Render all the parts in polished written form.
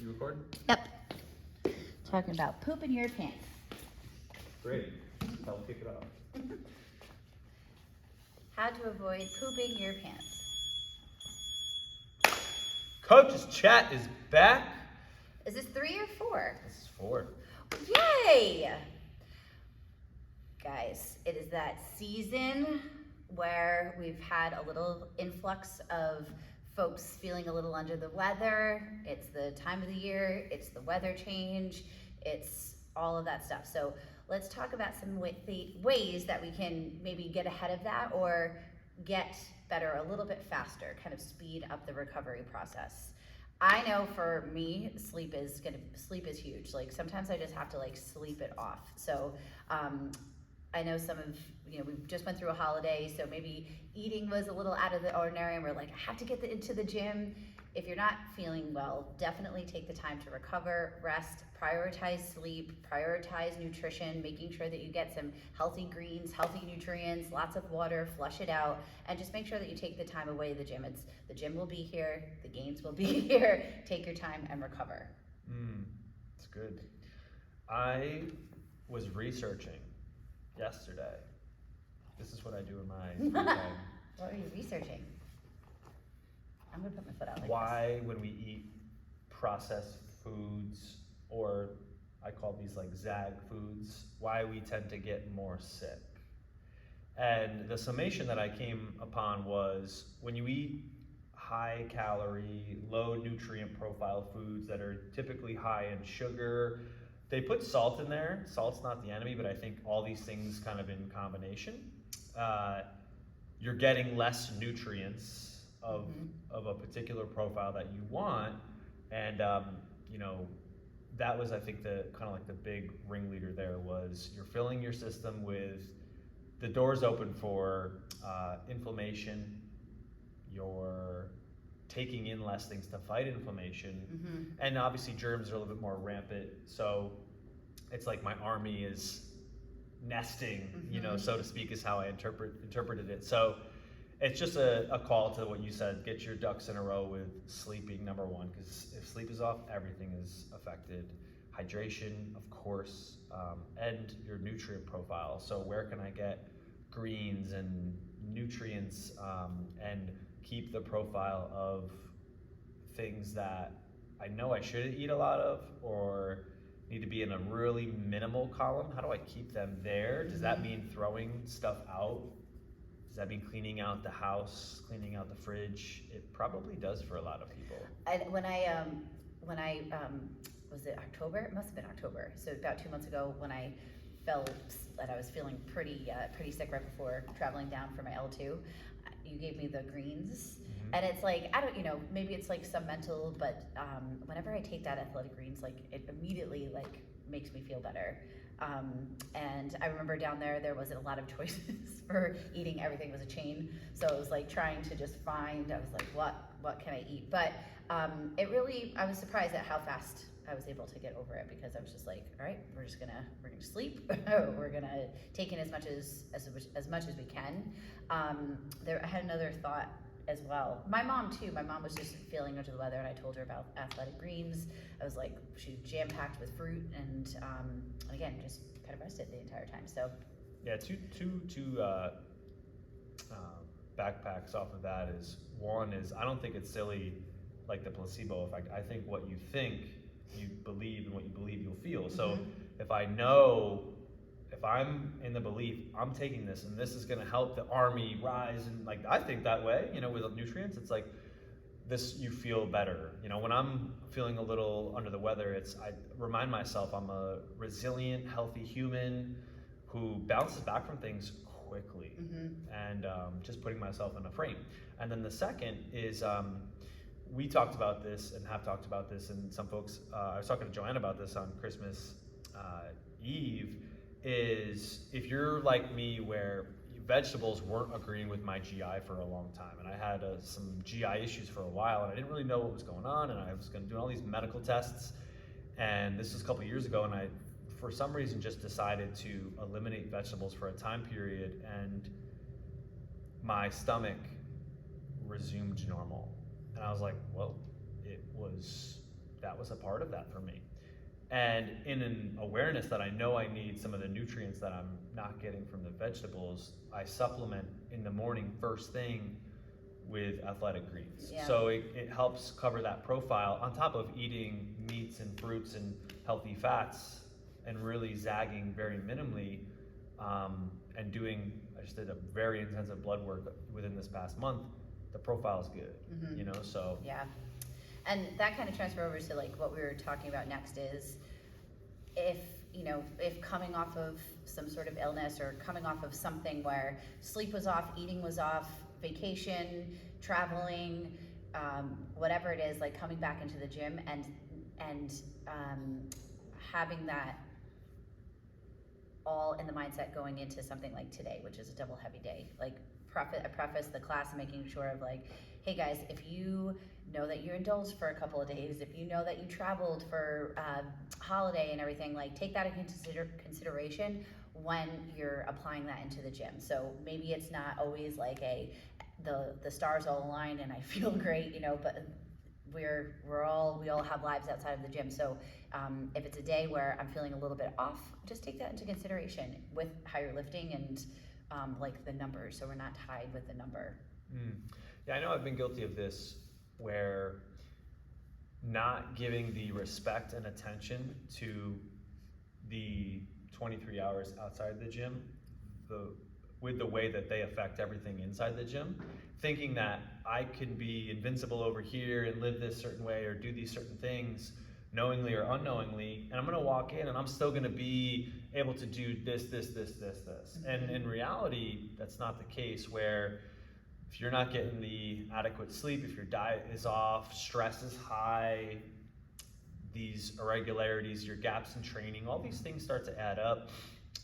You recording? Yep. Talking about pooping your pants. Great. I'll kick it off. How to avoid pooping your pants. Coach's chat is back. Is this 3 or 4? This is 4. Yay! Guys, it is that season where we've had a little influx of folks feeling a little under the weather. It's the time of the year, it's the weather change, it's all of that stuff. So let's talk about some ways that we can maybe get ahead of that or get better a little bit faster, kind of speed up the recovery process. I know for me, sleep is huge. Like sometimes I just have to like sleep it off. So I know some of, we just went through a holiday, so maybe eating was a little out of the ordinary and we're like, I have to get into the gym. If you're not feeling well, definitely take the time to recover, rest, prioritize sleep, prioritize nutrition, making sure that you get some healthy greens, healthy nutrients, lots of water, flush it out, and just make sure that you take the time away to the gym. The gym will be here, the gains will be here. Take your time and recover. That's good. I was researching yesterday. This is what I do in my free time. What are you researching? I'm gonna put my foot out like Why, when we eat processed foods, or I call these like ZAG foods, why we tend to get more sick. And the summation that I came upon was when you eat high calorie, low nutrient profile foods that are typically high in sugar, they put salt in there. Salt's not the enemy, but I think all these things kind of in combination, you're getting less nutrients of a particular profile that you want, and that was, I think, the kind of like the big ringleader there was you're filling your system with the doors open for inflammation. You're taking in less things to fight inflammation, and obviously germs are a little bit more rampant. So it's like my army is nesting, so to speak, is how I interpreted it. So it's just a call to what you said, get your ducks in a row with sleeping, number one, because if sleep is off, everything is affected. Hydration, of course, and your nutrient profile. So where can I get greens and nutrients and keep the profile of things that I know I shouldn't eat a lot of or need to be in a really minimal column? How do I keep them there? Does that mean throwing stuff out? Does that mean cleaning out the house, cleaning out the fridge? It probably does for a lot of people. When I was it October? It must have been October. So about 2 months ago, when I felt that I was feeling pretty sick right before traveling down for my L2, you gave me the greens, and it's like maybe it's like some mental, but whenever I take that athletic greens, like it immediately like makes me feel better. And I remember down there wasn't a lot of choices for eating. Everything was a chain. So it was like trying to just find, I was like, what can I eat? But I was surprised at how fast I was able to get over it, because I was just like, all right, we're gonna sleep. We're gonna take in as much as we can. I had another thought as well. My mom too. My mom was just feeling under the weather, and I told her about athletic greens. I was like, she's jam-packed with fruit, and again, just kind of rested the entire time. So yeah, two backpacks off of that is, one is, I don't think it's silly like the placebo effect. I think what you think you believe, and what you believe you'll feel. So if I'm in the belief I'm taking this and this is going to help the army rise, and like I think that way, with nutrients, it's like this, you feel better. When I'm feeling a little under the weather, I remind myself I'm a resilient, healthy human who bounces back from things quickly, and just putting myself in a frame. And then the second is, we talked about this and have talked about this, and some folks, I was talking to Joanne about this on Christmas Eve, is if you're like me where vegetables weren't agreeing with my GI for a long time, and I had some GI issues for a while, and I didn't really know what was going on, and I was going to do all these medical tests, and this was a couple of years ago, and I, for some reason, just decided to eliminate vegetables for a time period, and my stomach resumed normal. And I was like, well, that that was a part of that for me. And in an awareness that I know I need some of the nutrients that I'm not getting from the vegetables, I supplement in the morning first thing with athletic greens. Yeah. So it helps cover that profile on top of eating meats and fruits and healthy fats and really zagging very minimally, and I just did a very intensive blood work within this past month. The profile is good, Mm-hmm. you know, so. Yeah. And that kind of transfer over to like what we were talking about next is if, if coming off of some sort of illness or coming off of something where sleep was off, eating was off, vacation, traveling, whatever it is, like coming back into the gym and having that all in the mindset going into something like today, which is a double heavy day. Like I preface the class making sure of like, hey guys, if you know that you indulged for a couple of days, if you know that you traveled for holiday and everything, like take that into consideration when you're applying that into the gym. So maybe it's not always like the stars all aligned and I feel great, but we all have lives outside of the gym. So if it's a day where I'm feeling a little bit off, just take that into consideration with how you're lifting and like the numbers, so we're not tied with the number. Yeah, I know I've been guilty of this, where not giving the respect and attention to the 23 hours outside the gym, with the way that they affect everything inside the gym, thinking that I can be invincible over here and live this certain way or do these certain things knowingly or unknowingly, and I'm gonna walk in and I'm still gonna be able to do this. And in reality, that's not the case, where if you're not getting the adequate sleep, if your diet is off, stress is high, these irregularities, your gaps in training, all these things start to add up,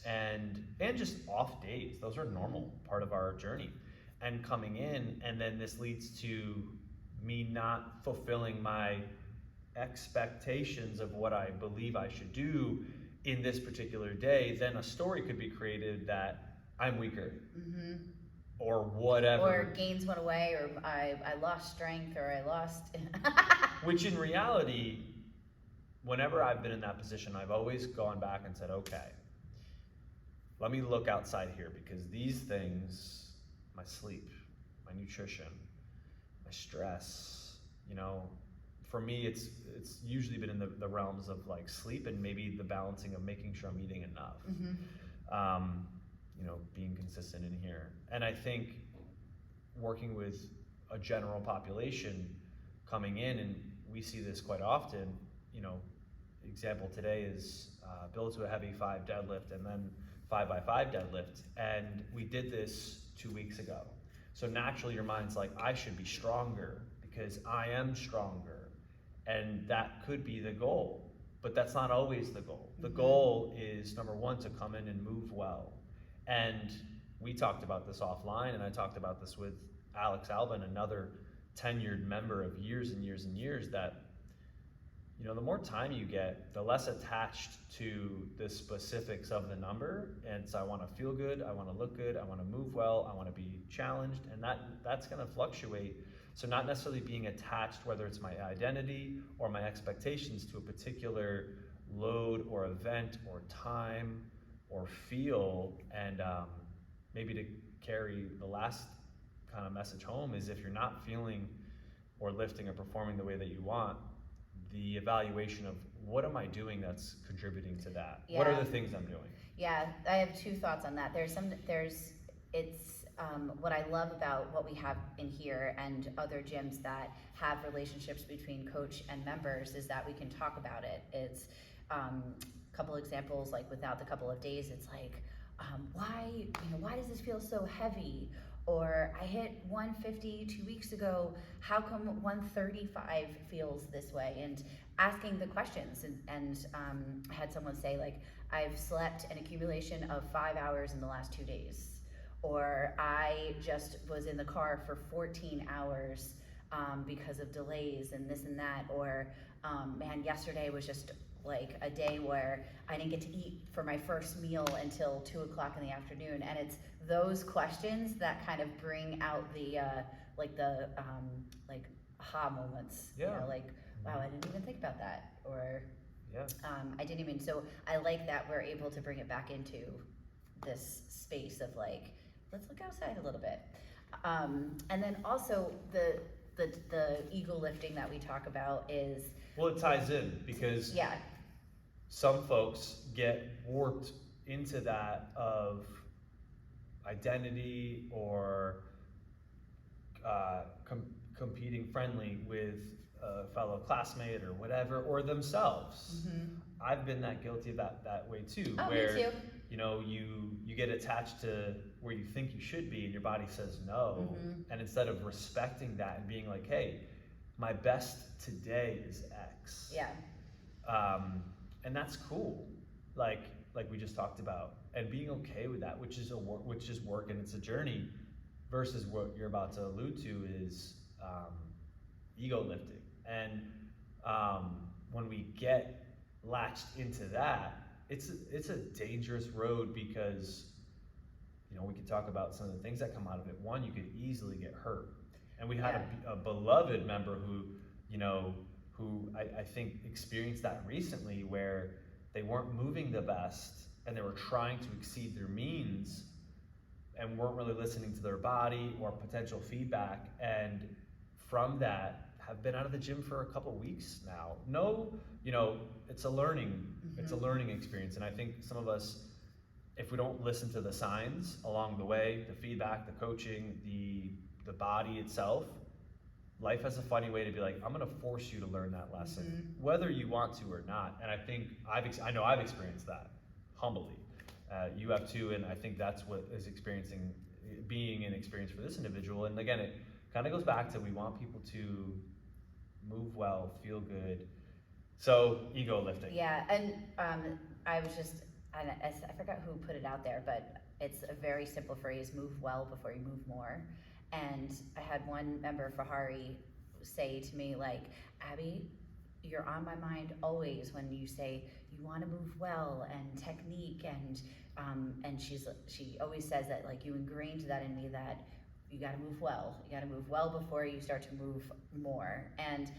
and just off days, those are normal part of our journey. And coming in, and then this leads to me not fulfilling my expectations of what I believe I should do in this particular day, then a story could be created that I'm weaker. Mm-hmm. Or whatever. Or gains went away, or I lost strength, or I lost. Which in reality, whenever I've been in that position, I've always gone back and said, okay, let me look outside here, because these things, my sleep, my nutrition, my stress, for me, it's usually been in the realms of like sleep and maybe the balancing of making sure I'm eating enough. Mm-hmm. Being consistent in here. And I think working with a general population coming in, and we see this quite often, example today is build to a heavy 5 deadlift and then 5x5 deadlift. And we did this 2 weeks ago. So naturally your mind's like, I should be stronger because I am stronger. And that could be the goal, but that's not always the goal. The goal is, number one, to come in and move well. And we talked about this offline, and I talked about this with Alex Alban, another tenured member of years and years and years, that the more time you get, the less attached to the specifics of the number. And so I want to feel good, I want to look good, I want to move well, I want to be challenged, and that's going to fluctuate. So not necessarily being attached, whether it's my identity or my expectations, to a particular load or event or time or feel. And maybe to carry the last kind of message home is, if you're not feeling or lifting or performing the way that you want, the evaluation of what am I doing that's contributing to that? Yeah. What are the things I'm doing? Yeah, I have 2 thoughts on that. What I love about what we have in here and other gyms that have relationships between coach and members is that we can talk about it. It's a couple examples, like without the couple of days, it's like, why does this feel so heavy? Or I hit 150 2 weeks ago, how come 135 feels this way? And asking the questions, and I had someone say, like, I've slept an accumulation of 5 hours in the last 2 days. Or I just was in the car for 14 hours because of delays and this and that. Or man, yesterday was just like a day where I didn't get to eat for my first meal until 2 o'clock in the afternoon. And it's those questions that kind of bring out the aha moments. Yeah. wow, I didn't even think about that, or Yeah. I didn't even, so I like that we're able to bring it back into this space of like, let's look outside a little bit. And then also the ego lifting that we talk about is, Well, it ties in because yeah, some folks get warped into that of identity or competing friendly with a fellow classmate or whatever, or themselves. mm-hmm. I've been guilty of that way too, Oh, where me too. you know you get attached to where you think you should be, and your body says no, Mm-hmm. and instead of respecting that and being like, hey, my best today is X. Yeah. And that's cool, like we just talked about, and being okay with that, which is work and it's a journey, versus what you're about to allude to is ego lifting. And when we get latched into that, it's a dangerous road because you know we could talk about some of the things that come out of it. One, you could easily get hurt, and we had a beloved member who you know who I think experienced that recently, where they weren't moving the best and they were trying to exceed their means and weren't really listening to their body or potential feedback, and from that have been out of the gym for a couple weeks now. No, you know, it's a learning experience, and I think some of us, if we don't listen to the signs along the way, the feedback, the coaching, the body itself, life has a funny way to be like, I'm gonna force you to learn that lesson, whether you want to or not. And I think I know I've experienced that humbly. You have too, and I think that's what is being an experience for this individual. And again, it kind of goes back to, we want people to move well, feel good. So ego lifting. Yeah, and I was just, I forgot who put it out there, but it's a very simple phrase: move well before you move more. And I had one member, Fahari, say to me, like, Abby, you're on my mind always when you say you want to move well and technique, and she always says that, like, you ingrained that in me, that you got to move well. You got to move well before you start to move more. And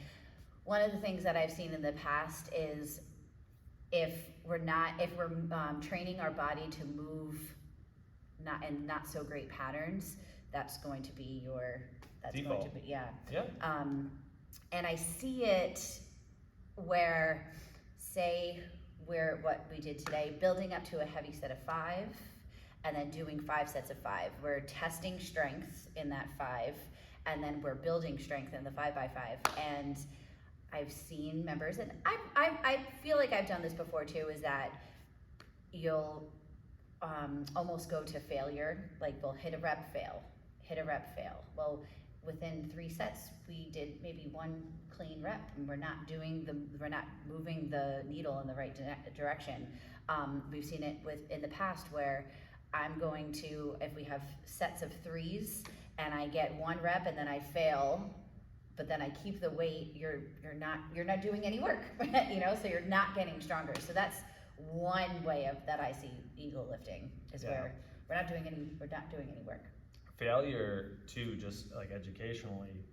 one of the things that I've seen in the past is if we're training our body to move not so great patterns, that's going to be default. going to be, yeah. Yeah. And I see it where, say, what we did today, building up to a heavy set of 5, and then doing 5 sets of 5. We're testing strength in that 5, and then we're building strength in the 5x5. And I've seen members, and I feel like I've done this before too, is that you'll almost go to failure, like we'll hit a rep, fail. Well, within 3 sets, we did maybe 1 clean rep, and we're not moving the needle in the right direction. We've seen it in the past where I'm going to, if we have sets of 3s and I get 1 rep and then I fail, but then I keep the weight, you're not doing any work, you know, so you're not getting stronger. So that's one way that I see ego lifting, is where we're not doing any work. Failure too, just like educationally,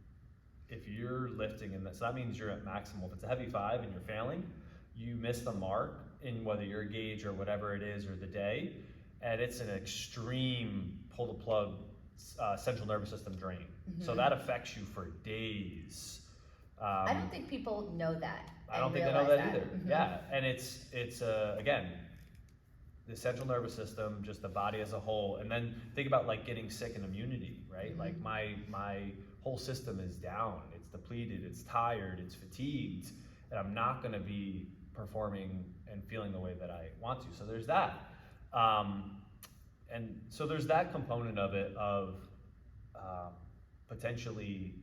if you're lifting and so that means you're at maximal. If it's a heavy 5 and you're failing, you miss the mark in whether your gauge or whatever it is, or the day, and it's an extreme pull the plug central nervous system drain. So that affects you for days. I don't think people know that. I don't think they know that either. Yeah, and it's again, the central nervous system, just the body as a whole, and then think about like getting sick and immunity, right? Like my whole system is down, it's depleted, it's tired, it's fatigued, and I'm not going to be performing and feeling the way that I want to. So there's that. And so there's that component of it, of potentially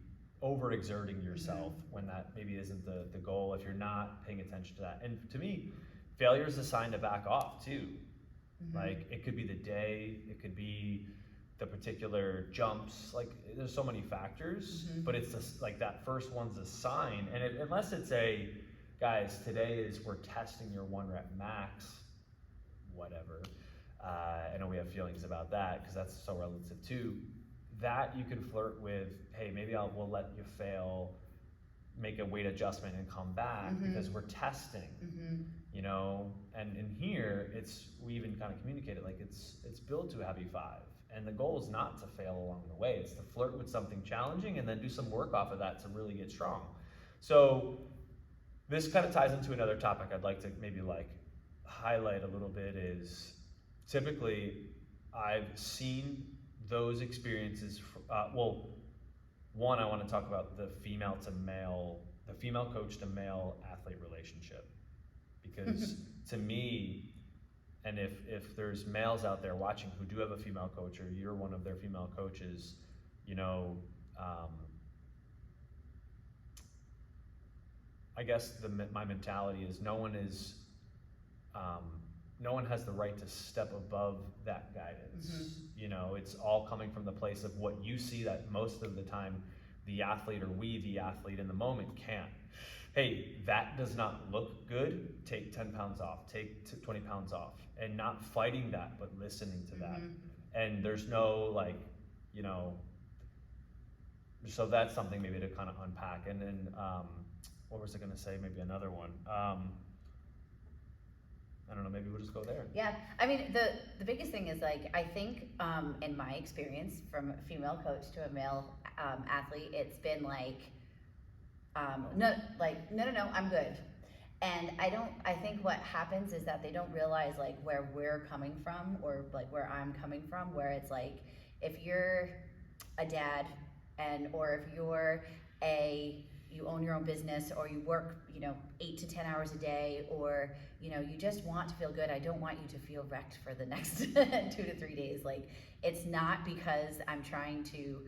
overexerting yourself when that maybe isn't the goal, if you're not paying attention to that. And to me, failure is a sign to back off too. Like, it could be the day, it could be the particular jumps, like there's so many factors, but it's just like that first one's a sign. And unless it's guys, today we're testing your 1 rep max, whatever. I know we have feelings about that because that's so relative too. That you can flirt with, hey, maybe we'll let you fail make a weight adjustment and come back because we're testing, you know. And in here, we even kind of communicate it like it's built to a heavy 5, and the goal is not to fail along the way. It's to flirt with something challenging and then do some work off of that to really get strong. So this kind of ties into another topic I'd like to maybe like highlight a little bit. Is typically I've seen those experiences. Well, one, I want to talk about the female coach to male athlete relationship, because to me, and if there's males out there watching who do have a female coach, or you're one of their female coaches, you know, I guess my mentality is no one has the right to step above that guidance. You know, it's all coming from the place of what you see that most of the time the athlete, or we, the athlete in the moment, can't. Hey, that does not look good. Take 10 pounds off, take 20 pounds off, and not fighting that, but listening to that. And there's no like, you know, so that's something maybe to kind of unpack. And then, what was I gonna say? Maybe another one. I don't know, maybe we'll just go there. Yeah, I mean, the biggest thing is like, I think in my experience from a female coach to a male athlete, it's been like, no, I'm good. And I think what happens is that they don't realize like where we're coming from, or like where I'm coming from, where it's like, if you're a dad or if you're you own your own business, or you work, 8 to 10 hours a day, or, you just want to feel good. I don't want you to feel wrecked for the next 2 to 3 days. Like, it's not because I'm trying to,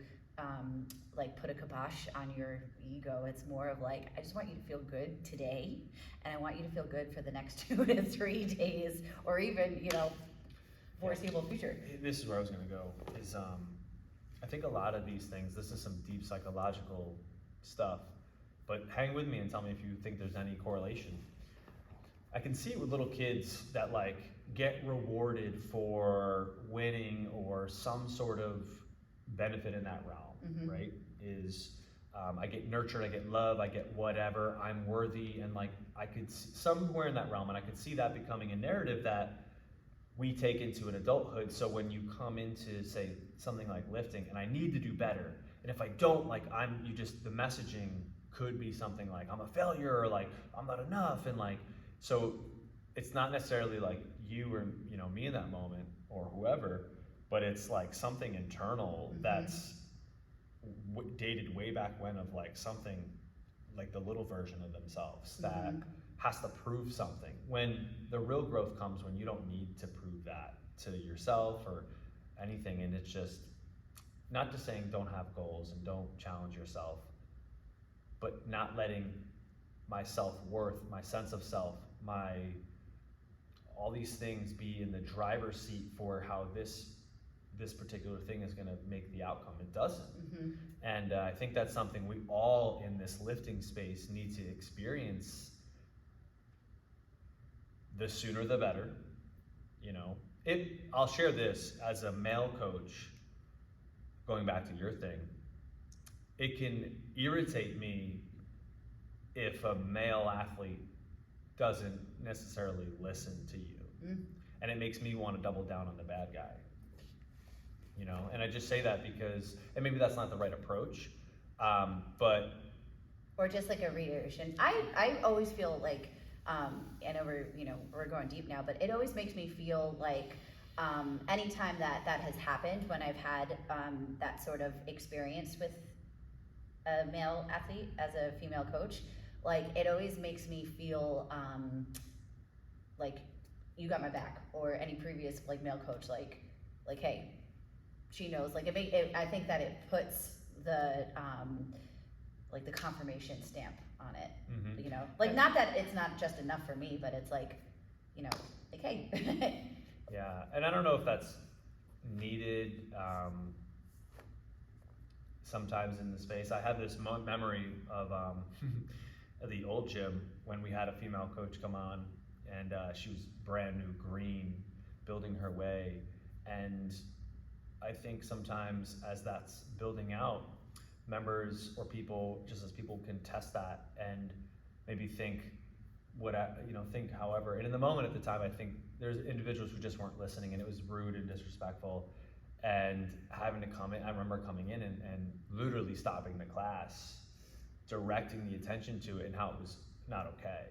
put a kibosh on your ego. It's more of like, I just want you to feel good today, and I want you to feel good for the next 2 to 3 days, or even, foreseeable future. This is where I was gonna go, is, I think a lot of these things, this is some deep psychological stuff, but hang with me and tell me if you think there's any correlation. I can see it with little kids that like get rewarded for winning or some sort of benefit in that realm, right? I get nurtured, I get love, I get whatever, I'm worthy, and like I could see somewhere in that realm, and I could see that becoming a narrative that we take into an adulthood. So when you come into, say, something like lifting, and I need to do better, and if I don't, like the messaging could be something like I'm a failure, or like I'm not enough, and like, so it's not necessarily like you or me in that moment or whoever, but it's like something internal that's dated way back when, of like something like the little version of themselves that has to prove something, when the real growth comes when you don't need to prove that to yourself or anything. And it's just not just saying don't have goals and don't challenge yourself, but not letting my self-worth, my sense of self, all these things be in the driver's seat for how this particular thing is gonna make the outcome. It doesn't. And I think that's something we all in this lifting space need to experience. The sooner the better, I'll share this as a male coach, going back to your thing. It can irritate me if a male athlete doesn't necessarily listen to you. And it makes me want to double down on the bad guy. And I just say that because, and maybe that's not the right approach, but. Or just like a reiteration. I always feel like, I know we're going deep now, but it always makes me feel like anytime that has happened, when I've had that sort of experience with a male athlete as a female coach, like it always makes me feel like you got my back, or any previous like male coach, like hey, she knows. Like I think that it puts the like the confirmation stamp on it. Like, not that it's not just enough for me, but it's like, like hey. Yeah, and I don't know if that's needed sometimes in the space. I have this memory of the old gym when we had a female coach come on, and she was brand new, green, building her way. And I think sometimes as that's building out, members or people, just as people can test that and maybe think think however. And in the moment at the time, I think there's individuals who just weren't listening, and it was rude and disrespectful, and having to come in. I remember coming in and literally stopping the class, directing the attention to it and how it was not okay.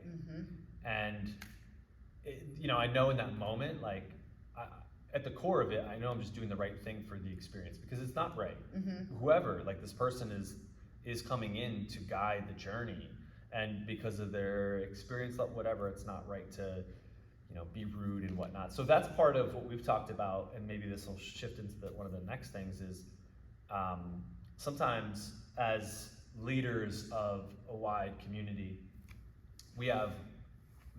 And I know in that moment, like, at the core of it, I know I'm just doing the right thing for the experience, because it's not right. Whoever, like, this person is coming in to guide the journey, and because of their experience, whatever, it's not right to be rude and whatnot. So that's part of what we've talked about, and maybe this will shift into one of the next things is, sometimes as leaders of a wide community, we have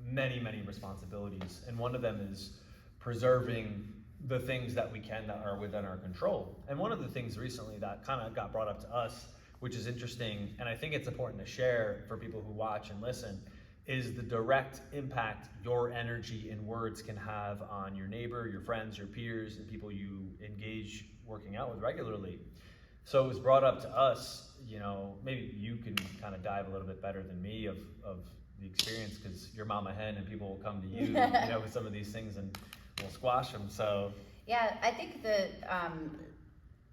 many, many responsibilities, and one of them is preserving the things that we can that are within our control. And one of the things recently that kind of got brought up to us, which is interesting, and I think it's important to share for people who watch and listen, is the direct impact your energy and words can have on your neighbor, your friends, your peers, and people you engage working out with regularly. So it was brought up to us, maybe you can kind of dive a little bit better than me of the experience, because you're mama hen and people will come to you, with some of these things, and we'll squash them. So yeah, I think that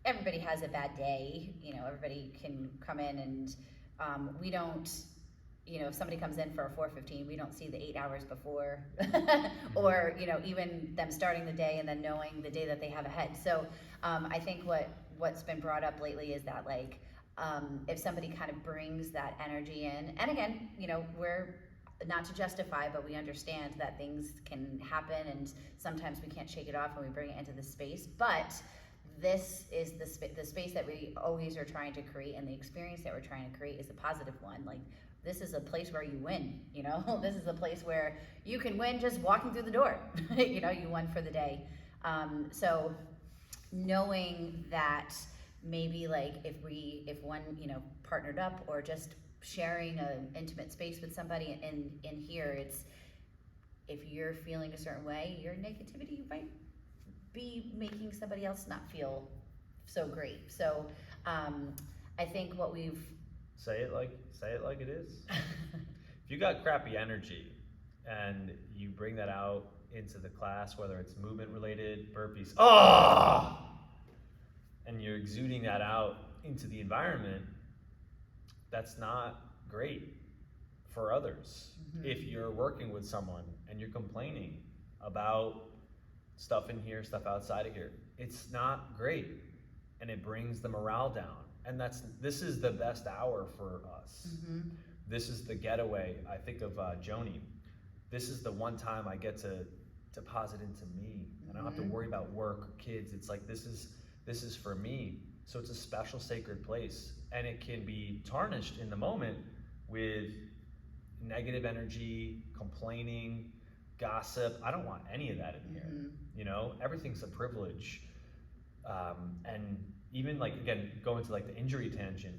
everybody has a bad day. Everybody can come in and we don't. If somebody comes in for a 4:15, we don't see the 8 hours before, or even them starting the day and then knowing the day that they have ahead. So I think what's been brought up lately is that, like, if somebody kind of brings that energy in, and again, we're not to justify, but we understand that things can happen, and sometimes we can't shake it off when we bring it into the space. But this is the space that we always are trying to create, and the experience that we're trying to create is a positive one. Like, this is a place where you win, this is a place where you can win just walking through the door. You won for the day. So knowing that maybe, like, if one, partnered up, or just sharing an intimate space with somebody in here, it's, if you're feeling a certain way, your negativity might be making somebody else not feel so great. So I think what we've say it like it is. If you got crappy energy and you bring that out into the class, whether it's movement related, burpees, and you're exuding that out into the environment, that's not great for others. If you're working with someone and you're complaining about stuff in here, stuff outside of here, it's not great, and it brings the morale down. And this is the best hour for us. This is the getaway. I think of Joni. This is the one time I get to deposit into me. I don't have to worry about work or kids. It's like, this is for me. So it's a special, sacred place, and it can be tarnished in the moment with negative energy, complaining, gossip. I don't want any of that in here. Everything's a privilege. And even, like, again, going to, like, the injury tangent,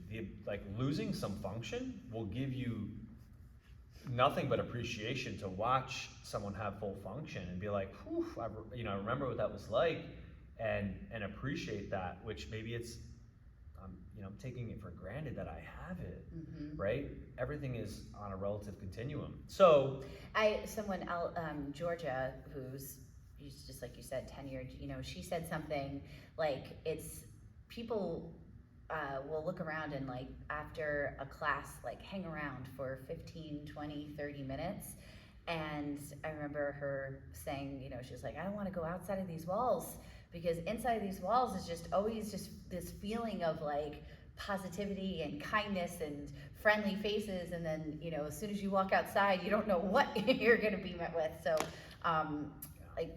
losing some function will give you nothing but appreciation to watch someone have full function and be like, whew, I remember what that was like, and appreciate that, which maybe it's, I'm taking it for granted that I have it, right? Everything is on a relative continuum. So Georgia, who's just like you said, tenured, she said something like, it's people will look around and, like, after a class, like, hang around for 15, 20, 30 minutes. And I remember her saying, she was like, I don't want to go outside of these walls, because inside of these walls is just always just this feeling of, like, positivity and kindness and friendly faces. And then, as soon as you walk outside, you don't know what you're going to be met with. So, like,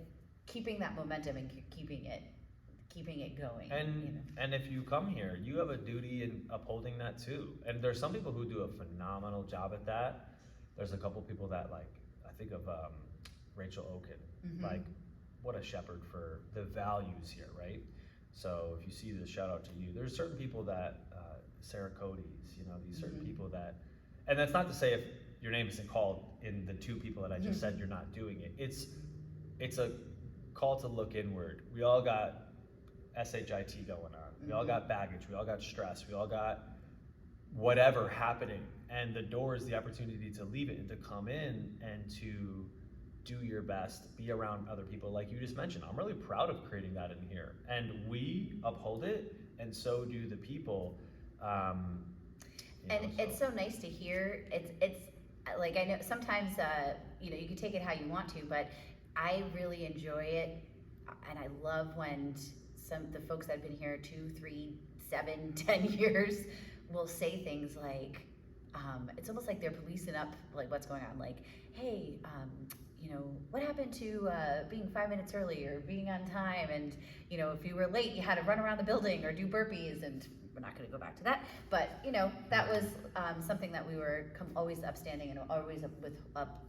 keeping that momentum and keeping it going. And if you come here, you have a duty in upholding that too. And there's some people who do a phenomenal job at that. There's a couple people that, like, I think of Rachel Oken, like, what a shepherd for the values here, right? So if you see this, shout out to you. There's certain people that, Sarah Cody's, these certain people that, and that's not to say if your name isn't called in the two people that I just said, you're not doing it. It's a call to look inward. We all got SHIT going on. We all got baggage. We all got stress. We all got whatever happening, and the door is the opportunity to leave it and to come in and to do your best, be around other people like you just mentioned. I'm really proud of creating that in here, and we uphold it, and so do the people. And it's so nice to hear. It's like, I know sometimes you know, you can take it how you want to, but I really enjoy it, and I love when the folks that have been here 2, 3, 7, 10 years will say things like, it's almost like they're policing up like what's going on. Like, hey, you know, what happened to being 5 minutes early or being on time? And you know, if you were late, you had to run around the building or do burpees. And we're not going to go back to that, but you know, that was something that we were always upstanding and always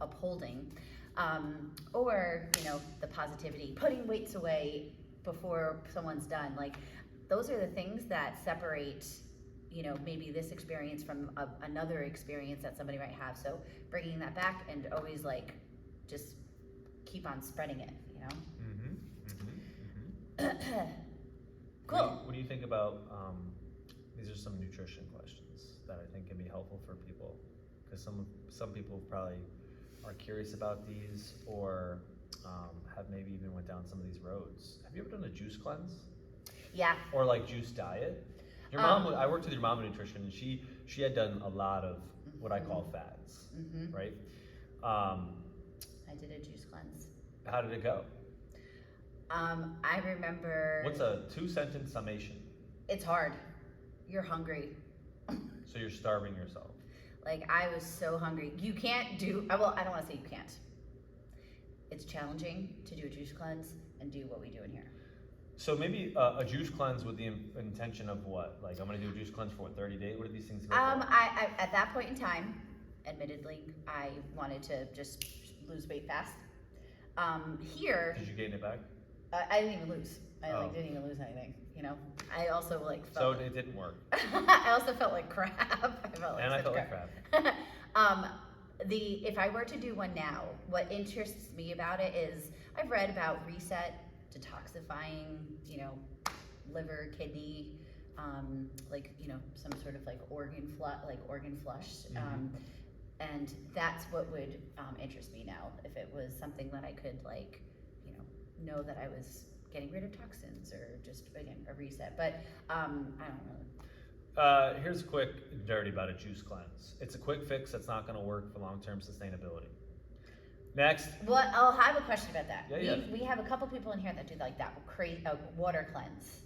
upholding. Or you know, the positivity, putting weights away before someone's done. Like, those are the things that separate, you know, maybe this experience from another experience that somebody might have. So bringing that back and always like just keep on spreading it, you know. Cool. What do you think about these are some nutrition questions that I think can be helpful for people, because some people probably are curious about these, or have maybe even went down some of these roads. Have you ever done a juice cleanse? Yeah. Or like juice diet? Your mom, I worked with your mom in nutrition, and she had done a lot of what I call fads, right? I did a juice cleanse. How did it go? I remember. What's a 2-sentence summation? It's hard. You're hungry. So you're starving yourself. Like, I was so hungry. You can't do, well, I don't want to say you can't. It's challenging to do a juice cleanse and do what we do in here. So maybe a juice cleanse with the intention of what? Like, I'm going to do a juice cleanse for 30 days? What are these things go for? I at that point in time, admittedly, I wanted to just lose weight fast. Here. Did you gain it back? I didn't even lose. I didn't even lose anything, you know? I also felt So it didn't work. I also felt like crap. I felt like crap. If I were to do one now, what interests me about it is I've read about reset, detoxifying, you know, liver, kidney, like, you know, some sort of like organ flush. And that's what would interest me now, if it was something that I could, like, you know that I was getting rid of toxins, or just, again, a reset. But I don't know. Here's a quick and dirty about a juice cleanse. It's a quick fix that's not going to work for long-term sustainability. Next. Well, I'll have a question about that. Yeah. We have a couple people in here that do like that water cleanse.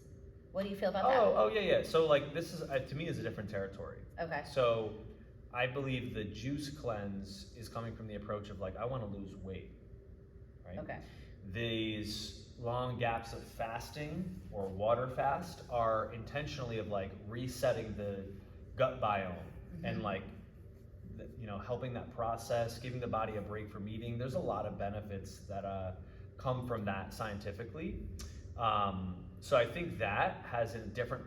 What do you feel about that? Oh, yeah. So like, this is, to me, is a different territory. Okay. So I believe the juice cleanse is coming from the approach of like, I want to lose weight, right? Okay. These long gaps of fasting or water fast are intentionally of like resetting the gut biome and like, you know, helping that process, giving the body a break from eating. There's a lot of benefits that come from that scientifically. So I think that has a different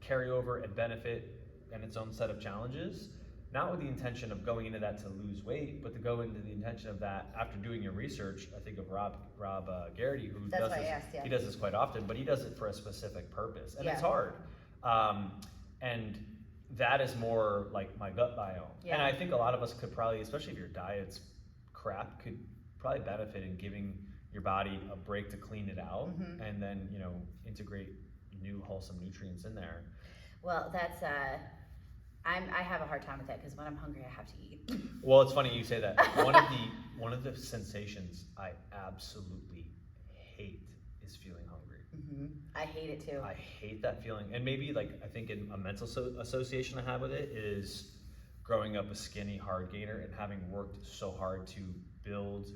carryover and benefit and its own set of challenges. Not with the intention of going into that to lose weight, but to go into the intention of that after doing your research. I think of Rob Garrity, who That's does why this. I asked, yeah. He does this quite often, but he does it for a specific purpose, and Yeah. it's hard. And that is more like my gut biome. Yeah. And I think a lot of us could probably, especially if your diet's crap, could probably benefit in giving your body a break to clean it out, and then, you know, integrate new wholesome nutrients in there. Well, that's I have a hard time with that, because when I'm hungry, I have to eat. Well, it's funny you say that. One of the sensations I absolutely hate is feeling hungry. I hate it too. I hate that feeling. And maybe, like, I think in a mental association I have with it is growing up a skinny hard gainer and having worked so hard to build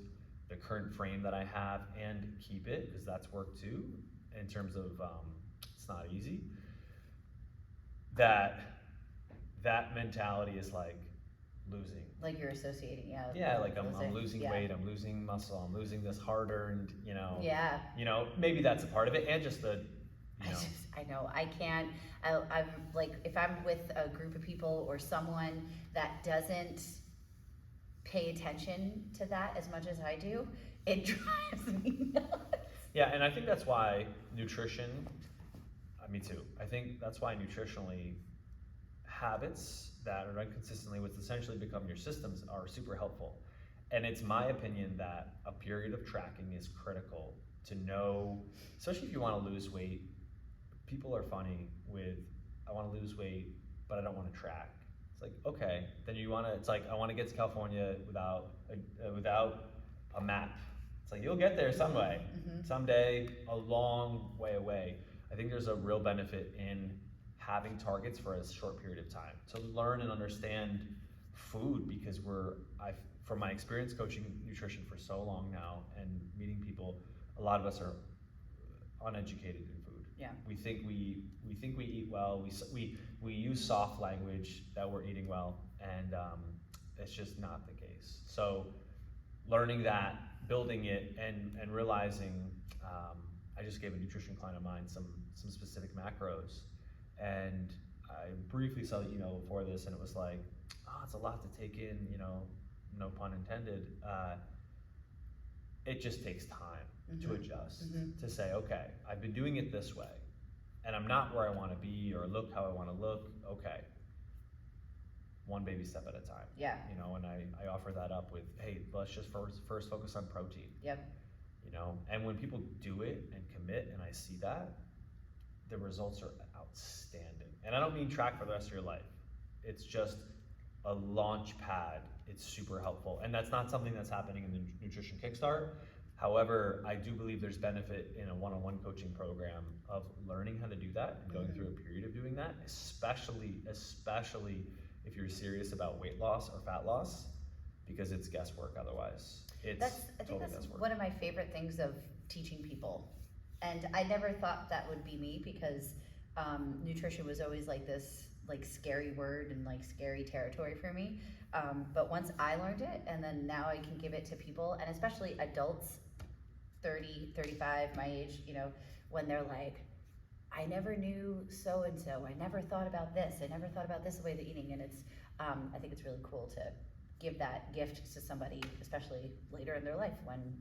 the current frame that I have and keep it, because that's work too, in terms of it's not easy. That mentality is like losing. Like you're associating, yeah. Yeah, like I'm losing yeah. weight, I'm losing muscle, I'm losing this hard earned, you know. Yeah. You know, maybe that's a part of it, and just the, you know. I know, I can't, I'm like, if I'm with a group of people or someone that doesn't pay attention to that as much as I do, it drives me nuts. Yeah, and I think that's why nutrition, me too. I think that's why nutritionally habits that are done consistently, which essentially become your systems, are super helpful. And it's my opinion that a period of tracking is critical to know, especially if you want to lose weight. People are funny with, I want to lose weight, but I don't want to track. It's like, okay, then you want to, it's like, I want to get to California without a map. It's like, you'll get there some way, someday, a long way away. I think there's a real benefit in having targets for a short period of time to learn and understand food, because from my experience coaching nutrition for so long now and meeting people, a lot of us are uneducated in food. Yeah. We think we eat well. We use soft language that we're eating well, and it's just not the case. So learning that, building it, and realizing, I just gave a nutrition client of mine some specific macros, and I briefly saw the email before this, and it was like, oh, it's a lot to take in, no pun intended. It just takes time to adjust, to say, okay, I've been doing it this way, and I'm not where I want to be or look how I want to look. Okay, one baby step at a time. Yeah. And I offer that up with, hey, let's just first focus on protein. Yep. And when people do it and commit, and I see that, the results are outstanding. And I don't mean track for the rest of your life. It's just a launch pad. It's super helpful. And that's not something that's happening in the Nutrition Kickstart. However, I do believe there's benefit in a one-on-one coaching program of learning how to do that and going through a period of doing that, especially if you're serious about weight loss or fat loss, because it's guesswork otherwise. I think that's guesswork. One of my favorite things of teaching people. And I never thought that would be me, because nutrition was always like this scary word and scary territory for me. But once I learned it, and then now I can give it to people, and especially adults, 30, 35, my age, when they're like, I never knew so-and-so, I never thought about this, I never thought about this way of eating. And it's, I think it's really cool to give that gift to somebody, especially later in their life when,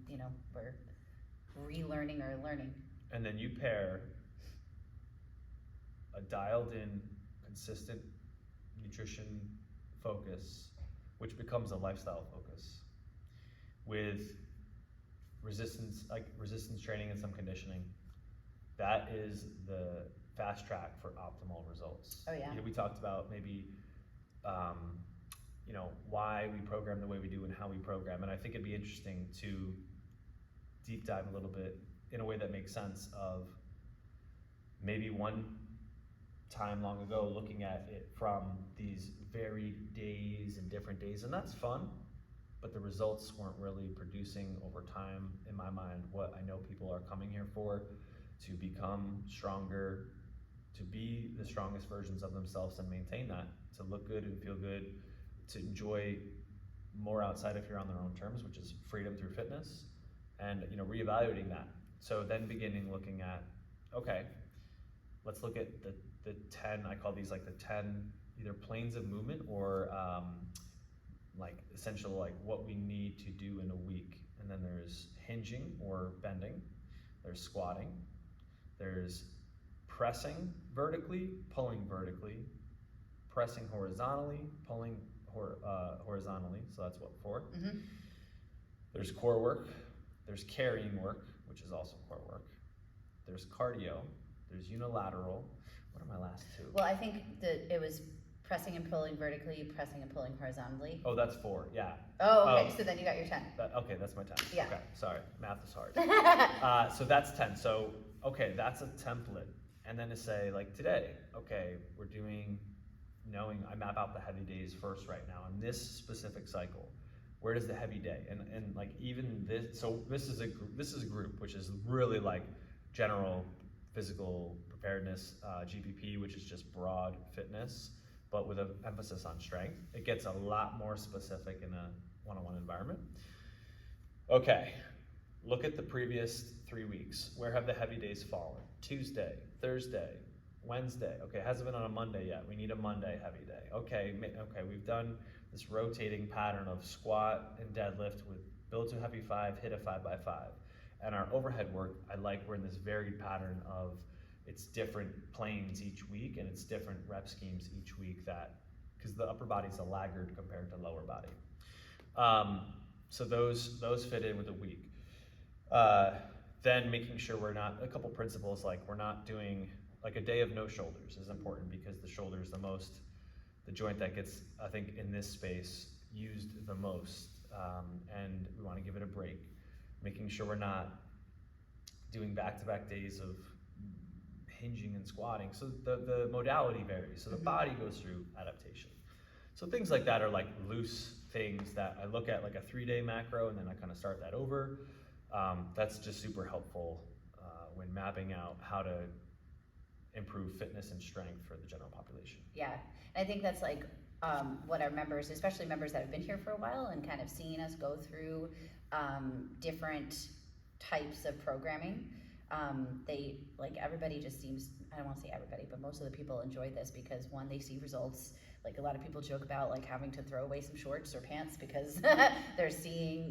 we're relearning or learning. And then you pair a dialed in, consistent nutrition focus, which becomes a lifestyle focus, with resistance training and some conditioning. That is the fast track for optimal results. Oh yeah. We talked about maybe why we program the way we do and how we program, and I think it'd be interesting to deep dive a little bit in a way that makes sense of maybe one time long ago looking at it from these varied days and different days, and that's fun, but the results weren't really producing over time, in my mind, what I know people are coming here for: to become stronger, to be the strongest versions of themselves and maintain that, to look good and feel good, to enjoy more outside if you're on their own terms, which is freedom through fitness, and reevaluating that. So then beginning looking at, okay, let's look at the 10, I call these the 10 either planes of movement or essential what we need to do in a week. And then there's hinging or bending, there's squatting, there's pressing vertically, pulling vertically, pressing horizontally, pulling horizontally, so that's 4. There's core work, there's carrying work, which is also core work, there's cardio, there's unilateral. What are my last two? Well, I think that it was pressing and pulling vertically, pressing and pulling horizontally. Oh, that's 4, yeah. Oh, okay, so then you got your 10. Okay, that's my 10. Yeah. Okay, sorry, math is hard. So that's 10, so, okay, that's a template. And then to say, today, okay, we're doing, I map out the heavy days first right now in this specific cycle. Where does the heavy day? And even this, so this is a group, which is really general physical preparedness, GPP, which is just broad fitness, but with an emphasis on strength. It gets a lot more specific in a one-on-one environment. Okay, look at the previous 3 weeks. Where have the heavy days fallen? Tuesday, Thursday, Wednesday. Okay, hasn't been on a Monday yet. We need a Monday heavy day. Okay, we've done this rotating pattern of squat and deadlift with build to a heavy 5, hit a 5x5. And our overhead work, we're in this varied pattern of it's different planes each week, and it's different rep schemes each week, that because the upper body's a laggard compared to lower body. So those fit in with a week. Then making sure we're not, a couple principles, like we're not doing, like a day of no shoulders is important, because the shoulder is the joint that gets, I think, in this space used the most, and we want to give it a break. Making sure we're not doing back-to-back days of hinging and squatting. So the modality varies. So the body goes through adaptation. So things like that are like loose things that I look at, like a 3-day macro, and then I kind of start that over. That's just super helpful when mapping out how to improve fitness and strength for the general population. Yeah, and I think that's like what our members, especially members that have been here for a while and kind of seeing us go through different types of programming. They, like, everybody just seems, I don't want to say everybody, but most of the people enjoy this because, one, they see results. Like, a lot of people joke about like having to throw away some shorts or pants because they're seeing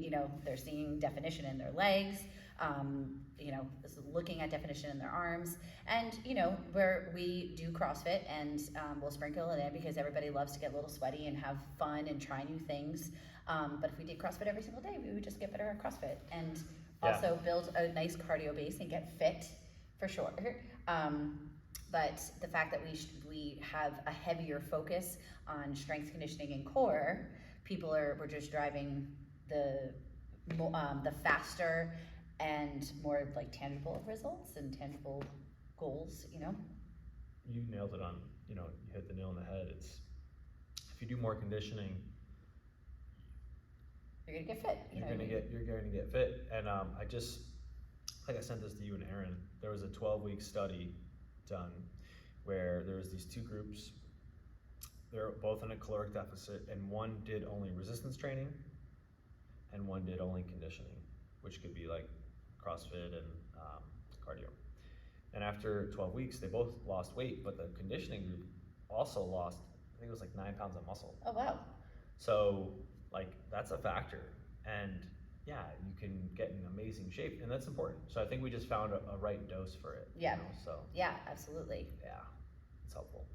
definition in their legs, looking at definition in their arms. And where we do CrossFit, and we'll sprinkle it in because everybody loves to get a little sweaty and have fun and try new things. But if we did CrossFit every single day, we would just get better at CrossFit, and also build a nice cardio base and get fit for sure. But the fact that we have a heavier focus on strength conditioning and core, we're just driving the faster and more like tangible results and tangible goals. You nailed it on. You hit the nail on the head. It's, if you do more conditioning, you're gonna get fit. You're going to get fit. And I sent this to you and Aaron. There was a 12-week study done where there was these two groups. They're both in a caloric deficit, and one did only resistance training and one did only conditioning, which could be like CrossFit and cardio. And after 12 weeks, they both lost weight, but the conditioning group also lost, I think it was like 9 pounds of muscle. Oh, wow. So like, that's a factor, and yeah, you can get in amazing shape, and that's important. So I think we just found a right dose for it. Yeah. So yeah, absolutely. Yeah, it's helpful.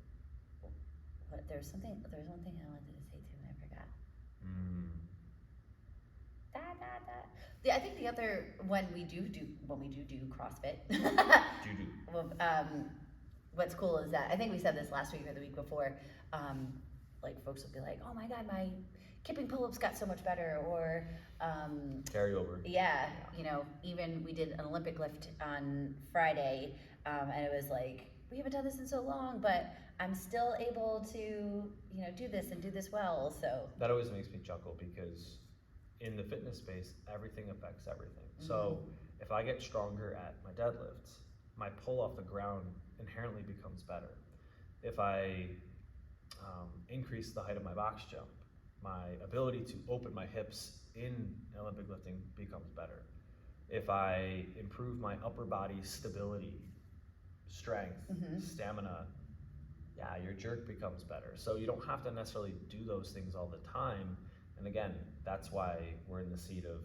But there's one thing I wanted to say too, and I forgot. Yeah, I think the other, when we do CrossFit, well, what's cool is that, I think we said this last week or the week before, like folks will be like, oh my God, my kipping pull-ups got so much better, or carry over. Yeah, even we did an Olympic lift on Friday, and it was like, we haven't done this in so long, but I'm still able to, do this and do this well. So that always makes me chuckle, because in the fitness space, everything affects everything. So if I get stronger at my deadlifts, my pull off the ground inherently becomes better. If I increase the height of my box jump, my ability to open my hips in Olympic lifting becomes better. If I improve my upper body stability, strength, stamina, yeah, your jerk becomes better. So you don't have to necessarily do those things all the time. And again, that's why we're in the seat of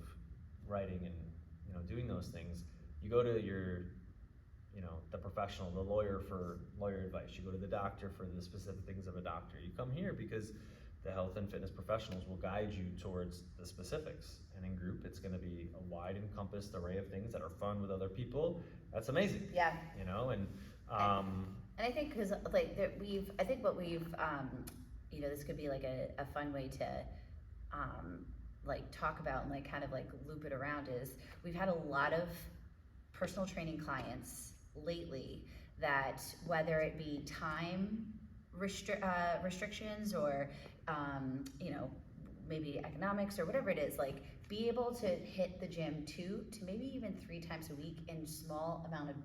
writing and doing those things. You go to your the professional, the lawyer for lawyer advice. You go to the doctor for the specific things of a doctor. You come here because the health and fitness professionals will guide you towards the specifics. And in group, it's going to be a wide encompassed array of things that are fun with other people. That's amazing. Yeah. And I think because I think what we've this could be like a fun way to talk about and kind of loop it around, is we've had a lot of personal training clients lately that, whether it be time restrictions or maybe economics or whatever it is, be able to hit the gym 2 to maybe even 3 times a week in small amount of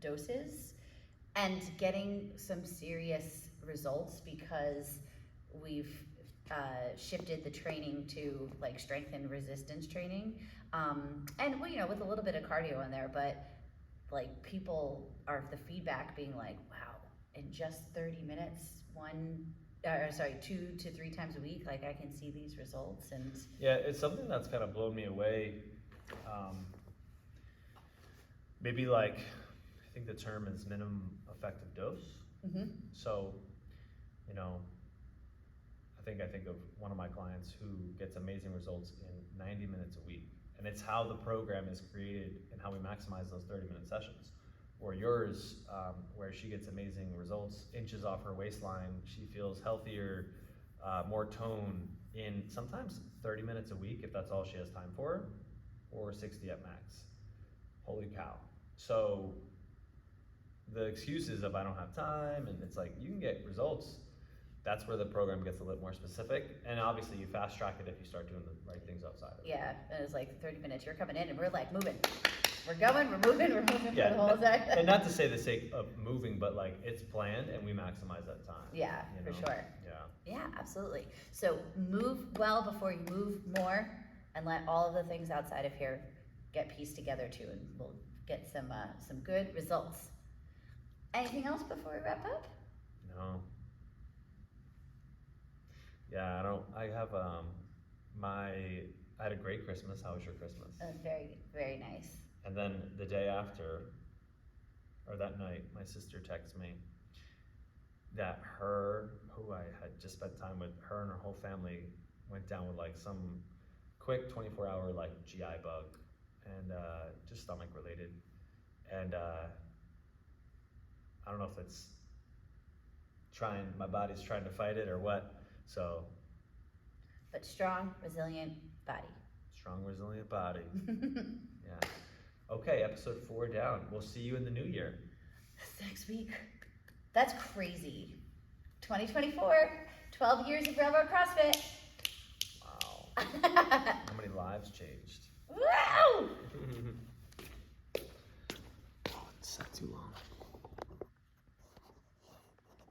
doses and getting some serious results, because we've shifted the training to strength and resistance training, and with a little bit of cardio in there, but the feedback being wow, in just 30 minutes, 2 to 3 times a week, I can see these results. And yeah, it's something that's kind of blown me away. Maybe think the term is minimum effective dose. Mm-hmm. So, you know, I think of one of my clients who gets amazing results in 90 minutes a week. And it's how the program is created and how we maximize those 30-minute sessions. Or yours, where she gets amazing results, inches off her waistline, she feels healthier, more tone in sometimes 30 minutes a week if that's all she has time for, or 60 at max. Holy cow. So the excuses of I don't have time, and it's like you can get results. That's where the program gets a little more specific, and obviously you fast track it if you start doing the right things outside of it. Yeah, and it's like 30 minutes, you're coming in and we're like moving. We're going, we're moving for the whole day. And not to say the sake of moving, but like it's planned and we maximize that time. Yeah, you for know? sure. Yeah. Yeah, absolutely. So move well before you move more, and let all of the things outside of here get pieced together too, and we'll get some good results. Anything else before we wrap up? No. Yeah, I have I had a great Christmas. How was your Christmas? Very, very nice. And then the day after, or that night, my sister texted me that who I had just spent time with, her and her whole family went down with like some quick 24-hour like GI bug, and just stomach related. And I don't know if it's my body's trying to fight it or what. So. But strong, resilient body. Strong, resilient body. Yeah. Okay, episode 4 down. We'll see you in the new year. Next week. That's crazy. 2024, 12 years of Railroad CrossFit. Wow. How many lives changed? Wow! Oh, it's not too long.